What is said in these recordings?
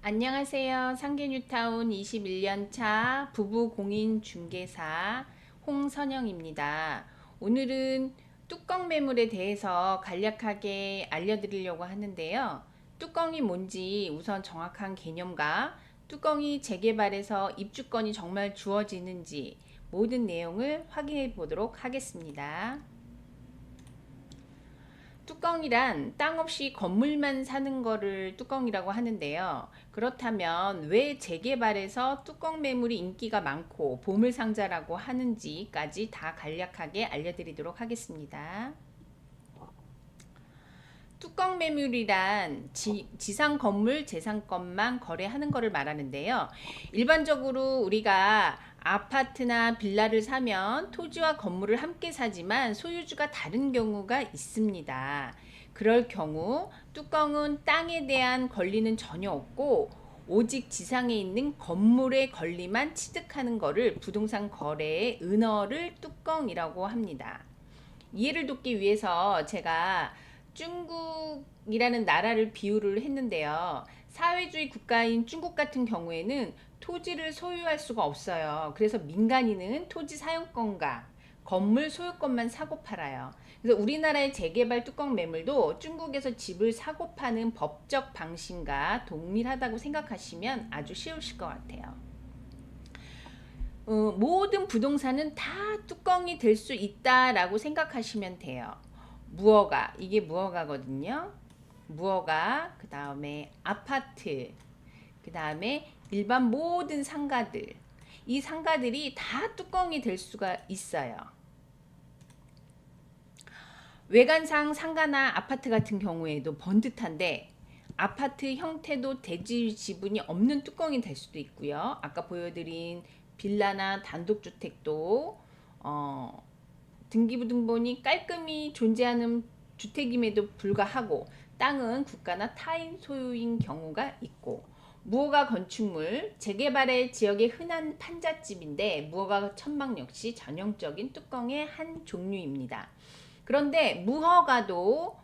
안녕하세요. 상계뉴타운 21년차 부부공인중개사 홍선영입니다. 오늘은 뚜껑 매물에 대해서 간략하게 알려드리려고 하는데요. 뚜껑이 뭔지 우선 정확한 개념과 뚜껑이 재개발해서 입주권이 정말 주어지는지 모든 내용을 확인해 보도록 하겠습니다. 뚜껑이란 땅 없이 건물만 사는 거를 뚜껑이라고 하는데요. 그렇다면 왜 재개발에서 뚜껑 매물이 인기가 많고 보물상자라고 하는지까지 다 간략하게 알려드리도록 하겠습니다. 뚜껑 매물이란 지상 건물, 재산권만 거래하는 것을 말하는데요. 일반적으로 우리가 아파트나 빌라를 사면 토지와 건물을 함께 사지만 소유주가 다른 경우가 있습니다. 그럴 경우 뚜껑은 땅에 대한 권리는 전혀 없고 오직 지상에 있는 건물의 권리만 취득하는 것을 부동산 거래의 은어를 뚜껑이라고 합니다. 이해를 돕기 위해서 제가 중국이라는 나라를 비유를 했는데요. 사회주의 국가인 중국 같은 경우에는 토지를 소유할 수가 없어요. 그래서 민간인은 토지 사용권과 건물 소유권만 사고 팔아요. 그래서 우리나라의 재개발 뚜껑 매물도 중국에서 집을 사고 파는 법적 방식과 동일하다고 생각하시면 아주 쉬우실 것 같아요. 모든 부동산은 다 뚜껑이 될 수 있다라고 생각하시면 돼요. 무허가, 이게 무허가거든요. 무허가, 그 다음에 아파트, 그 다음에 일반 모든 상가들. 이 상가들이 다 뚜껑이 될 수가 있어요. 외관상 상가나 아파트 같은 경우에도 번듯한데 아파트 형태도 대지 지분이 없는 뚜껑이 될 수도 있고요. 아까 보여드린 빌라나 단독주택도 등기부등본이 깔끔히 존재하는 주택임에도 불구하고 땅은 국가나 타인 소유인 경우가 있고 무허가 건축물, 재개발의 지역의 흔한 판잣집인데 무허가 천막 역시 전형적인 뚜껑의 한 종류입니다. 그런데 무허가도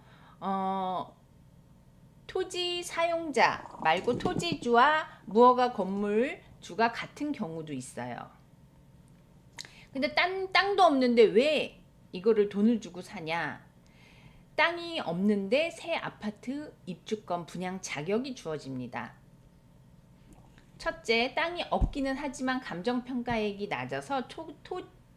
토지 사용자 말고 토지주와 무허가 건물주가 같은 경우도 있어요. 근데 땅도 없는데 왜 이거를 돈을 주고 사냐? 땅이 없는데 새 아파트 입주권 분양 자격이 주어집니다. 첫째, 땅이 없기는 하지만 감정평가액이 낮아서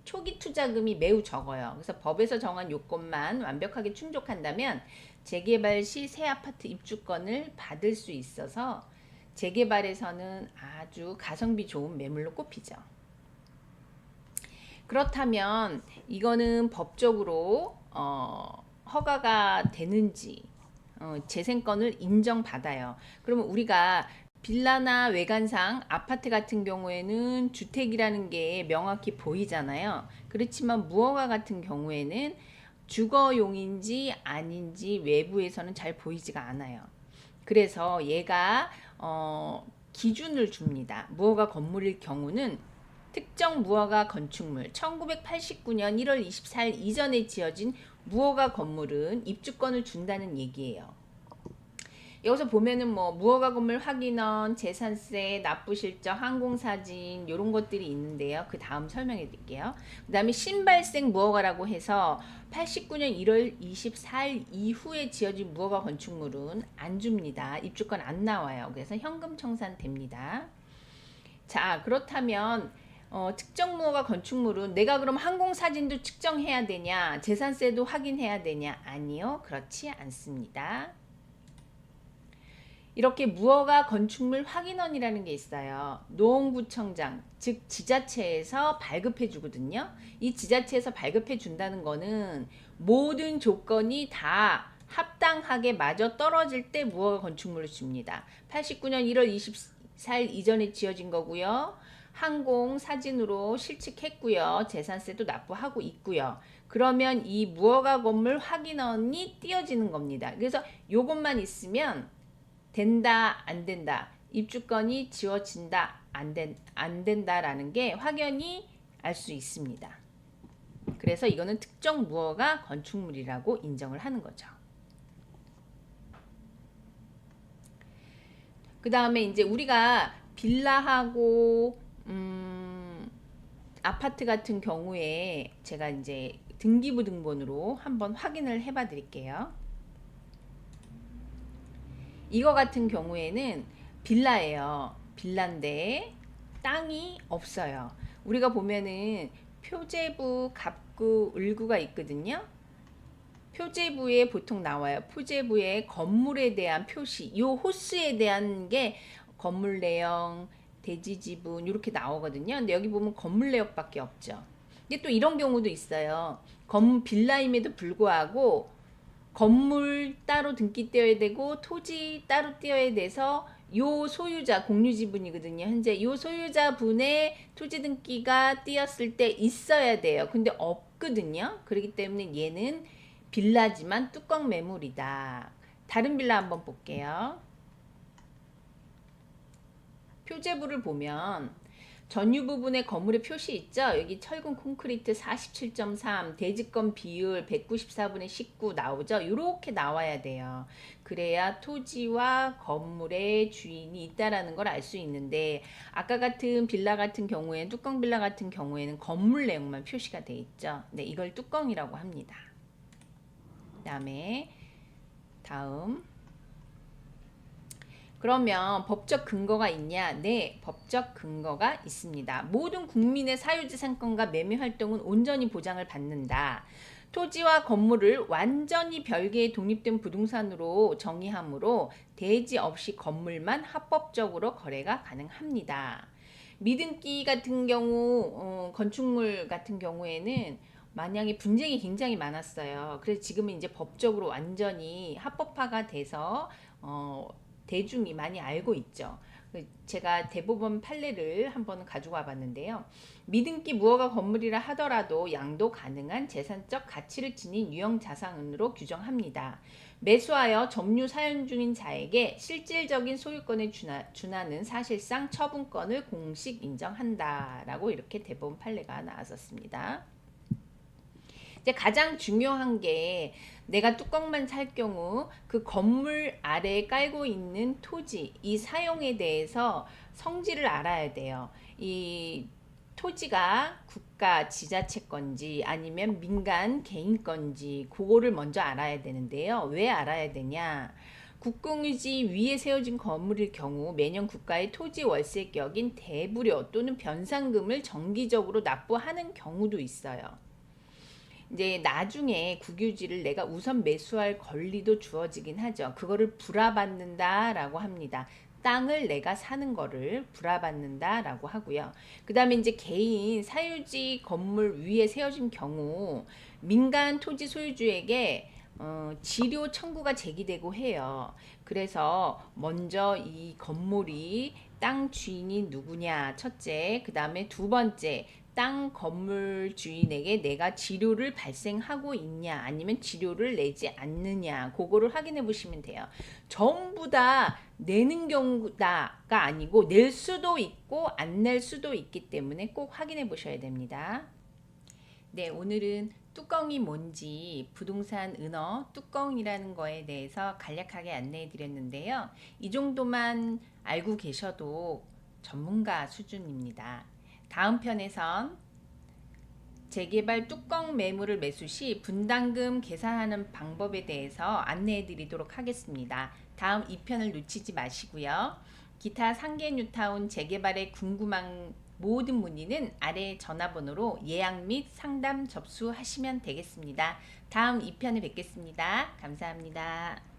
초기 투자금이 매우 적어요. 그래서 법에서 정한 요건만 완벽하게 충족한다면 재개발 시 새 아파트 입주권을 받을 수 있어서 재개발에서는 아주 가성비 좋은 매물로 꼽히죠. 그렇다면 이거는 법적으로 허가가 되는지 재생권을 인정받아요. 그러면 우리가 빌라나 외관상 아파트 같은 경우에는 주택이라는 게 명확히 보이잖아요. 그렇지만 무허가 같은 경우에는 주거용인지 아닌지 외부에서는 잘 보이지가 않아요. 그래서 얘가 기준을 줍니다. 무허가 건물일 경우는 특정 무허가 건축물 1989년 1월 24일 이전에 지어진 무허가 건물은 입주권을 준다는 얘기예요. 여기서 보면은 뭐 무허가 건물 확인원, 재산세, 납부실적, 항공사진 이런 것들이 있는데요. 그 다음 설명해 드릴게요. 그 다음에 신발생 무허가라고 해서 89년 1월 24일 이후에 지어진 무허가 건축물은 안 줍니다. 입주권 안 나와요. 그래서 현금 청산됩니다. 자, 그렇다면 특정 무허가 건축물은 내가 그럼 항공사진도 측정해야 되냐, 재산세도 확인해야 되냐? 아니요, 그렇지 않습니다. 이렇게 무허가 건축물 확인원이라는 게 있어요. 노원구청장, 즉 지자체에서 발급해 주거든요. 이 지자체에서 발급해 준다는 거는 모든 조건이 다 합당하게 맞아 떨어질 때 무허가 건축물을 줍니다. 89년 1월 24일 이전에 지어진 거고요. 항공 사진으로 실측했고요. 재산세도 납부하고 있고요. 그러면 이 무허가 건물 확인원이 띄어지는 겁니다. 그래서 요것만 있으면 된다, 안 된다, 입주권이 지워진다, 안 된다라는 게 확연히 알 수 있습니다. 그래서 이거는 특정 무허가 건축물이라고 인정을 하는 거죠. 그 다음에 이제 우리가 빌라하고 아파트 같은 경우에 제가 이제 등기부등본으로 한번 확인을 해봐 드릴게요. 이거 같은 경우에는 빌라예요. 빌라인데 땅이 없어요. 우리가 보면은 표제부, 갑구, 을구가 있거든요. 표제부에 보통 나와요. 표제부에 건물에 대한 표시, 요 호수에 대한 게 건물 내역, 대지 지분 이렇게 나오거든요. 근데 여기 보면 건물 내역밖에 없죠. 근데 또 이런 경우도 있어요. 빌라임에도 불구하고 건물 따로 등기 떼어야 되고 토지 따로 떼어야 돼서 요 소유자 공유 지분이거든요. 현재 요 소유자분의 토지 등기가 띄었을 때 있어야 돼요. 근데 없거든요. 그렇기 때문에 얘는 빌라지만 뚜껑 매물이다. 다른 빌라 한번 볼게요. 표제부를 보면 전유 부분에 건물의 표시 있죠. 여기 철근 콘크리트 47.3, 대지권 비율 194분의 19 나오죠. 이렇게 나와야 돼요. 그래야 토지와 건물의 주인이 있다라는 걸 알 수 있는데 아까 같은 빌라 같은 경우에는 뚜껑 빌라 같은 경우에는 건물 내용만 표시가 돼 있죠. 네, 이걸 뚜껑이라고 합니다. 그다음에 다음 그러면 법적 근거가 있냐? 네, 법적 근거가 있습니다. 모든 국민의 사유재산권과 매매 활동은 온전히 보장을 받는다. 토지와 건물을 완전히 별개의 독립된 부동산으로 정의하므로 대지 없이 건물만 합법적으로 거래가 가능합니다. 미등기 같은 경우, 건축물 같은 경우에는 만약에 분쟁이 굉장히 많았어요. 그래서 지금은 이제 법적으로 완전히 합법화가 돼서 대중이 많이 알고 있죠. 제가 대법원 판례를 한번 가지고 와봤는데요. 미등기 무허가 건물이라 하더라도 양도 가능한 재산적 가치를 지닌 유형 자산으로 규정합니다. 매수하여 점유 사용 중인 자에게 실질적인 소유권에 준하는 사실상 처분권을 공식 인정한다라고 이렇게 대법원 판례가 나왔었습니다. 이제 가장 중요한 게 내가 뚜껑만 살 경우 그 건물 아래에 깔고 있는 토지 이 사용에 대해서 성질을 알아야 돼요. 이 토지가 국가 지자체 건지 아니면 민간 개인 건지 그거를 먼저 알아야 되는데요. 왜 알아야 되냐? 국공유지 위에 세워진 건물일 경우 매년 국가의 토지 월세격인 대부료 또는 변상금을 정기적으로 납부하는 경우도 있어요. 이제 나중에 국유지를 내가 우선 매수할 권리도 주어지긴 하죠. 그거를 불화받는다라고 합니다. 땅을 내가 사는 거를 불화받는다라고 하고요. 그 다음에 이제 개인 사유지 건물 위에 세워진 경우 민간 토지 소유주에게 지료 청구가 제기되고 해요. 그래서 먼저 이 건물이 땅 주인이 누구냐 첫째, 그 다음에 두 번째 땅 건물 주인에게 내가 지료를 발생하고 있냐 아니면 지료를 내지 않느냐 그거를 확인해 보시면 돼요. 전부 다 내는 경우가 아니고 낼 수도 있고 안 낼 수도 있기 때문에 꼭 확인해 보셔야 됩니다. 네, 오늘은 뚜껑이 뭔지 부동산 은어 뚜껑이라는 거에 대해서 간략하게 안내해 드렸는데요. 이 정도만 알고 계셔도 전문가 수준입니다. 다음 편에선 재개발 뚜껑 매물을 매수 시 분담금 계산하는 방법에 대해서 안내해 드리도록 하겠습니다. 다음 2편을 놓치지 마시고요. 기타 상계 뉴타운 재개발에 궁금한 모든 문의는 아래 전화번호로 예약 및 상담 접수하시면 되겠습니다. 다음 2편에 뵙겠습니다. 감사합니다.